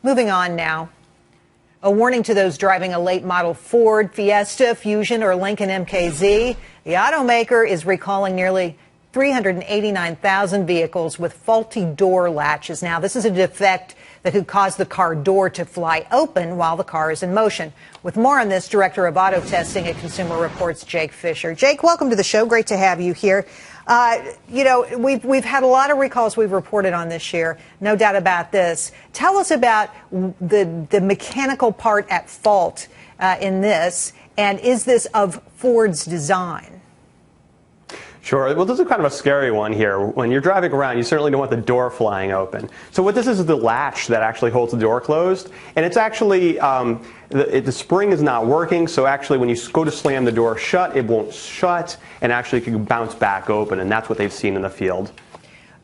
Moving on now. A warning to those driving a late model Ford, Fiesta, Fusion, or Lincoln MKZ. The automaker is recalling nearly 389,000 vehicles with faulty door latches. Now, this is a defect that could cause the car door to fly open while the car is in motion. With more on this, Director of Auto Testing at Consumer Reports, Jake Fisher. Jake, welcome to the show. Great to have you here. We've had a lot of recalls we've reported on this year, no doubt about this. Tell us about the mechanical part at fault in this, and is this of Ford's design? Sure. Well, this is kind of a scary one here. When you're driving around, you certainly don't want the door flying open. So what this is the latch that actually holds the door closed. And it's actually, the spring is not working. So actually, when you go to slam the door shut, it won't shut and actually can bounce back open. And that's what they've seen in the field.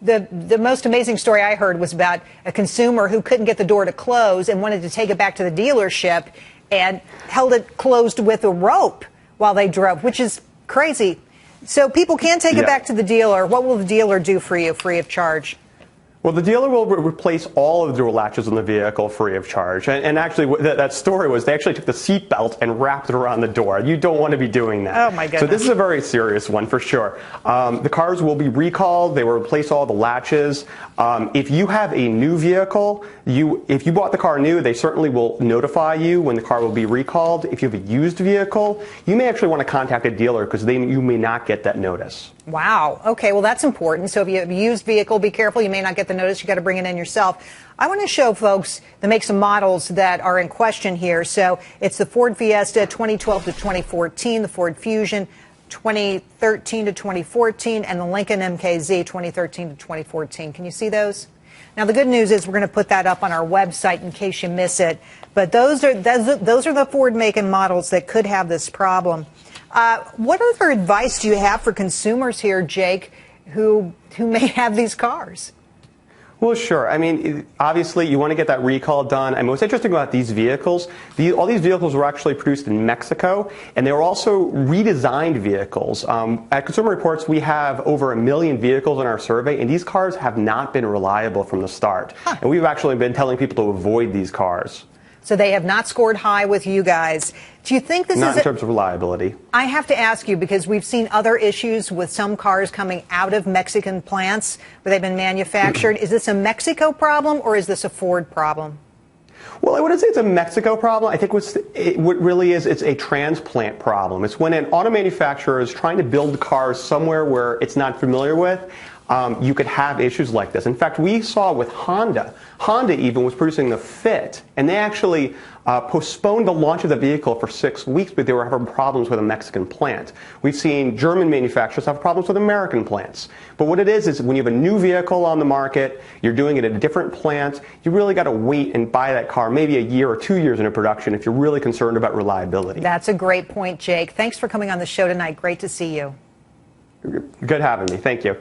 The most amazing story I heard was about a consumer who couldn't get the door to close and wanted to take it back to the dealership and held it closed with a rope while they drove, which is crazy. So people can take it back to the dealer. What will the dealer do for you free of charge? Well, the dealer will replace all of the door latches on the vehicle free of charge. And actually, that story was they actually took the seat belt and wrapped it around the door. You don't want to be doing that. Oh, my goodness. So this is a very serious one for sure. The cars will be recalled. They will replace all the latches. If you have a new vehicle, if you bought the car new, they certainly will notify you when the car will be recalled. If you have a used vehicle, you may actually want to contact a dealer because you may not get that notice. Wow. Okay, well, that's important. So if you have a used vehicle, be careful. You may not get the notice. You got to bring it in yourself. I want to show folks the makes and models that are in question here. So it's the Ford Fiesta 2012 to 2014, the Ford Fusion 2013 to 2014, and the Lincoln MKZ 2013 to 2014. Can you see those? Now, the good news is we're going to put that up on our website in case you miss it. But those are the Ford make and models that could have this problem. What other advice do you have for consumers here, Jake, who may have these cars? Well, sure. I mean, obviously, you want to get that recall done. I mean, what's interesting about these vehicles, all these vehicles were actually produced in Mexico, and they were also redesigned vehicles. At Consumer Reports, we have over 1 million vehicles in our survey, and these cars have not been reliable from the start. And we've actually been telling people to avoid these cars. So they have not scored high with you guys. Do you think this is not in terms of reliability? I have to ask you because we've seen other issues with some cars coming out of Mexican plants where they've been manufactured. Is this a Mexico problem or is this a Ford problem? Well, I wouldn't say it's a Mexico problem. I think what really is, it's a transplant problem. It's when an auto manufacturer is trying to build cars somewhere where it's not familiar with. You could have issues like this. In fact, we saw with Honda. Honda even was producing the Fit, and they actually postponed the launch of the vehicle for 6 weeks because they were having problems with a Mexican plant. We've seen German manufacturers have problems with American plants. But what it is when you have a new vehicle on the market, you're doing it at a different plant, you really got to wait and buy that car maybe a year or 2 years into production if you're really concerned about reliability. That's a great point, Jake. Thanks for coming on the show tonight. Great to see you. Good having me. Thank you.